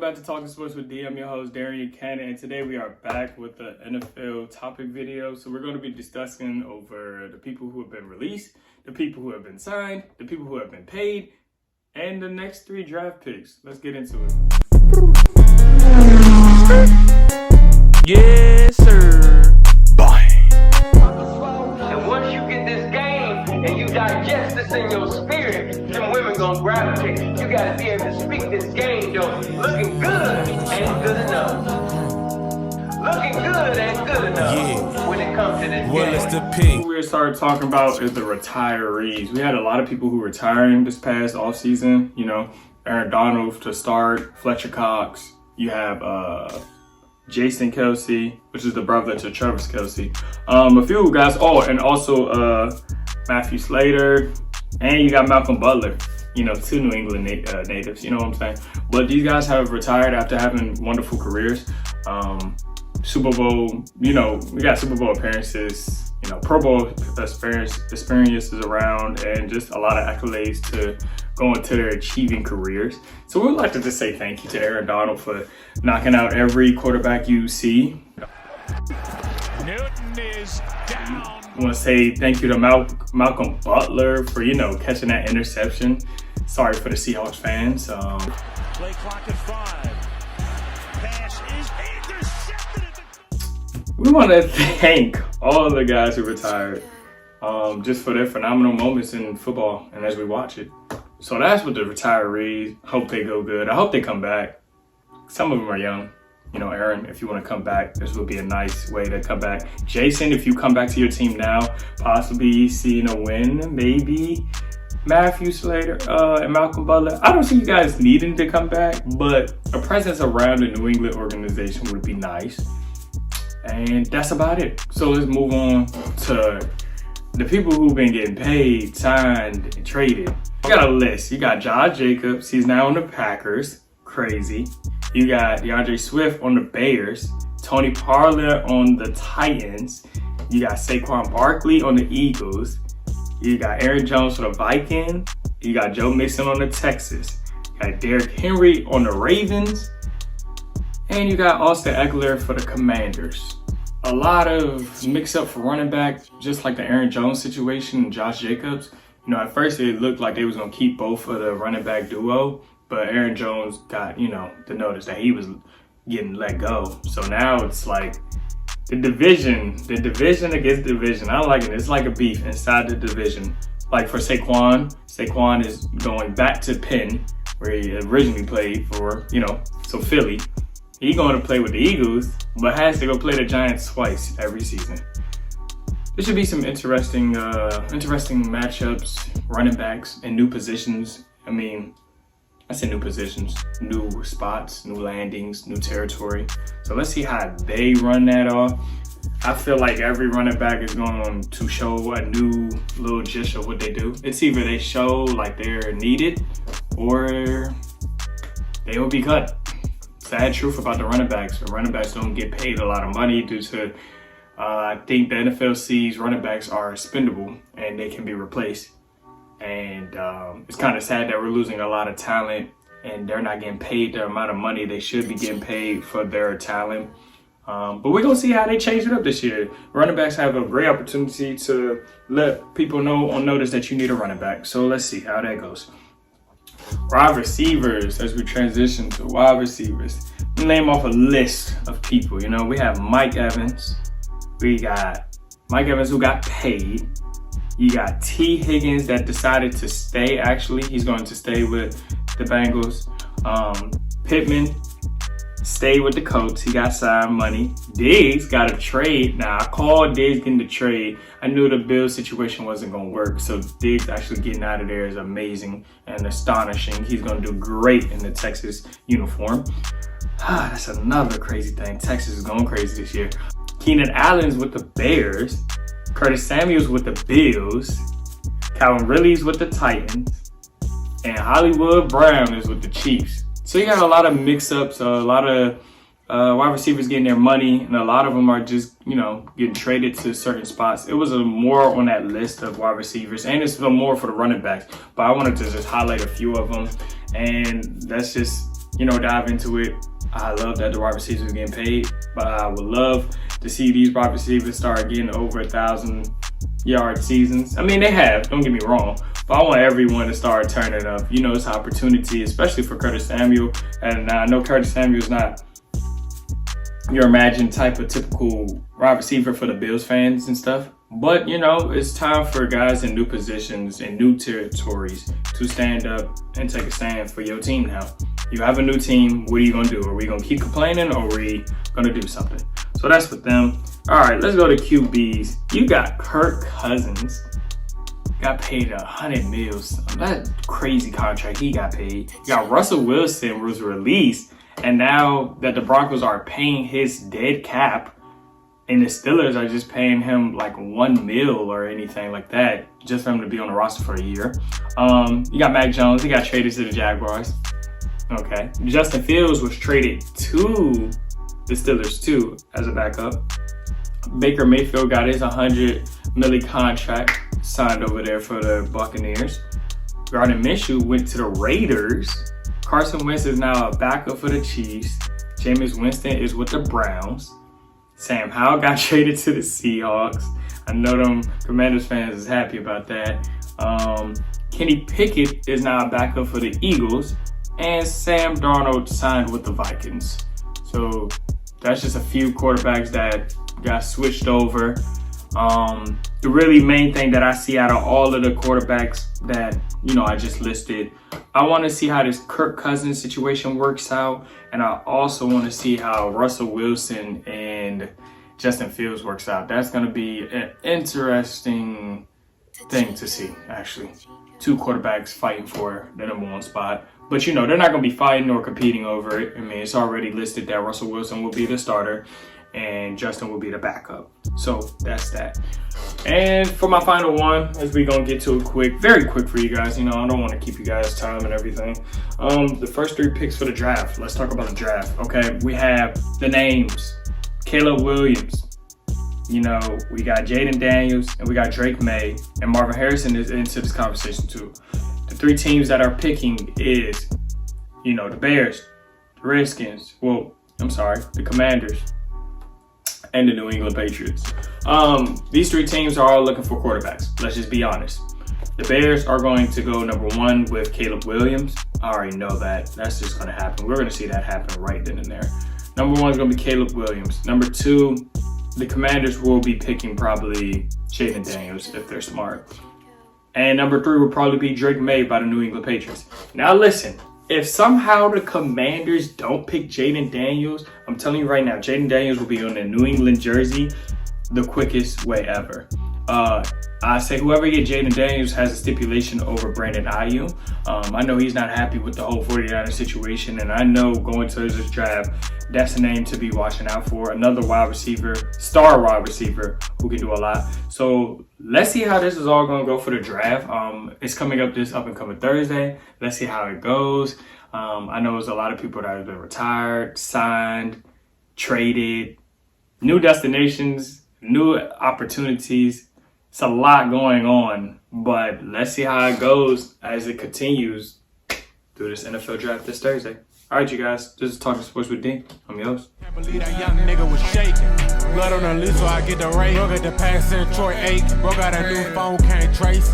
back to Talking Sports with D. I'm your host, Darian Cannon, and today we are back with the NFL topic video. So we're going to be discussing over the people who have been released, the people who have been signed, the people who have been paid, and the next 3 draft picks. Let's get into it. Yes, sir. Bye. And once you get this game and you digest this in your spirit, them women gonna gravitate. You gotta be able to speak this game though. Looking good ain't good enough. Looking good ain't good enough when it comes to this game. It's the pick. What we started talking about is the retirees. We had a lot of people who retiring this past offseason. You know, Aaron Donald to start, Fletcher Cox. You have Jason Kelsey, which is the brother to Travis Kelsey. A few guys. Oh, and also Matthew Slater. And you got Malcolm Butler. You know, 2 New England natives. You know what I'm saying? But these guys have retired after having wonderful careers. Super Bowl, you know, we got Super Bowl appearances, you know, Pro Bowl experiences around, and just a lot of accolades to go into their achieving careers. So we would like to just say thank you to Aaron Donald for knocking out every quarterback you see. Newton is down. I want to say thank you to Malcolm Butler for, you know, catching that interception. Sorry for the Seahawks fans. Play clock at 5. Pass is intercepted. We want to thank all the guys who retired just for their phenomenal moments in football and as we watch it. So that's what the retirees, hope they go good. I hope they come back. Some of them are young. You know, Aaron, if you want to come back, this would be a nice way to come back. Jason, if you come back to your team now, possibly seeing a win, maybe Matthew Slater and Malcolm Butler. I don't see you guys needing to come back, but a presence around the New England organization would be nice. And that's about it. So let's move on to the people who've been getting paid, signed, and traded. You got a list. You got Josh Jacobs. He's now on the Packers. Crazy. You got DeAndre Swift on the Bears. Tony Pollard on the Titans. You got Saquon Barkley on the Eagles. You got Aaron Jones for the Vikings. You got Joe Mixon on the Texans. You got Derrick Henry on the Ravens. And you got Austin Eckler for the Commanders. A lot of mix-up for running back, just like the Aaron Jones situation and Josh Jacobs. You know, at first it looked like they was going to keep both of the running back duo, but Aaron Jones got, you know, the notice that he was getting let go. So now it's like the division against division. I like it. It's like a beef inside the division. Like for Saquon is going back to Penn, where he originally played for, you know, so Philly. He's going to play with the Eagles, but has to go play the Giants twice every season. There should be some interesting matchups, running backs, and new positions. I mean, I said new positions, new spots, new landings, new territory. So let's see how they run that off. I feel like every running back is going to show a new little gist of what they do. It's either they show like they're needed or they will be cut. Sad truth about the running backs. The running backs don't get paid a lot of money due to, I think the NFL sees running backs are expendable and they can be replaced. And it's kind of sad that we're losing a lot of talent and they're not getting paid the amount of money they should be getting paid for their talent. But we're going to see how they change it up this year. Running backs have a great opportunity to let people know on notice that you need a running back. So let's see how that goes. Wide receivers, as we transition to wide receivers. We name off a list of people. You know, we have Mike Evans. We got Mike Evans who got paid. You got T. Higgins that decided to stay. Actually, he's going to stay with the Bengals. Pittman stayed with the Colts. He got signed money. Diggs got a trade. Now, I called Diggs getting the trade. I knew the Bills situation wasn't going to work. So Diggs actually getting out of there is amazing and astonishing. He's going to do great in the Texas uniform. That's another crazy thing. Texas is going crazy this year. Keenan Allen's with the Bears. Curtis Samuel's with the Bills. Calvin Ridley's with the Titans. And Hollywood Brown is with the Chiefs. So you got a lot of mix-ups, a lot of wide receivers getting their money, and a lot of them are just, you know, getting traded to certain spots. It was a more on that list of wide receivers, and it's more for the running backs. But I wanted to just highlight a few of them, and that's just dive into it. I love that the wide receivers are getting paid, but I would love to see these wide receivers start getting over 1,000-yard seasons. I mean, they have, don't get me wrong, but I want everyone to start turning up. It's an opportunity, especially for Curtis Samuel. And I know Curtis Samuel's not your imagined type of typical wide receiver for the Bills fans and stuff. But, it's time for guys in new positions and new territories to stand up and take a stand for your team now. You have a new team. What are you going to do? Are we going to keep complaining, or are we going to do something? So that's with them. All right, let's go to QBs. You got Kirk Cousins. Got paid $100 million. That crazy contract he got paid. You got Russell Wilson was released. And now that the Broncos are paying his dead cap, and the Steelers are just paying him like $1 million or anything like that, just for him to be on the roster for a year. You got Mac Jones. He got traded to the Jaguars. Okay. Justin Fields was traded to the Steelers too as a backup. Baker Mayfield got his $100 million contract signed over there for the Buccaneers. Gardner Minshew went to the Raiders. Carson Wentz is now a backup for the Chiefs. Jameis Winston is with the Browns. Sam Howell got traded to the Seahawks. I know them Commanders fans is happy about that. Kenny Pickett is now a backup for the Eagles. And Sam Darnold signed with the Vikings. So that's just a few quarterbacks that got switched over. The really main thing that I see out of all of the quarterbacks that, I just listed, I want to see how this Kirk Cousins situation works out. And I also want to see how Russell Wilson and Justin Fields works out. That's going to be an interesting thing to see, actually. Two quarterbacks fighting for the #1 spot. But, they're not going to be fighting or competing over it. I mean, it's already listed that Russell Wilson will be the starter and Justin will be the backup. So that's that. And for my final one, as we going to get to it very quick for you guys. I don't want to keep you guys time and everything. The first 3 picks for the draft. Let's talk about the draft. Okay, we have the names. Caleb Williams. We got Jaden Daniels and we got Drake May. And Marvin Harrison is into this conversation too. The 3 teams that are picking is, the Bears, the Redskins, the Commanders, and the New England Patriots. These 3 teams are all looking for quarterbacks. Let's just be honest. The Bears are going to go #1 with Caleb Williams. I already know that. That's just going to happen. We're going to see that happen right then and there. #1 is going to be Caleb Williams. #2, the Commanders will be picking probably Jaden Daniels if they're smart. And #3 will probably be Drake May by the New England Patriots. Now listen, if somehow the Commanders don't pick Jaden Daniels, I'm telling you right now, Jaden Daniels will be on a New England jersey the quickest way ever. I say whoever gets Jaden Daniels has a stipulation over Brandon Ayuk. I know he's not happy with the whole 49ers situation, and I know going to this draft, that's a name to be watching out for. Another wide receiver, star wide receiver who can do a lot. So let's see how this is all going to go for the draft. It's coming up this up and coming Thursday. Let's see how it goes. I know there's a lot of people that have been retired, signed, traded, new destinations, new opportunities. It's a lot going on, but let's see how it goes as it continues through this NFL draft this Thursday. All right, you guys, this is Talking Sports with D. I'm your host. Can't believe that young nigga was shaking. Blood on the list so I get the rate. Bro got the pass in Troy Aiken. Bro got a new phone, can't trace it.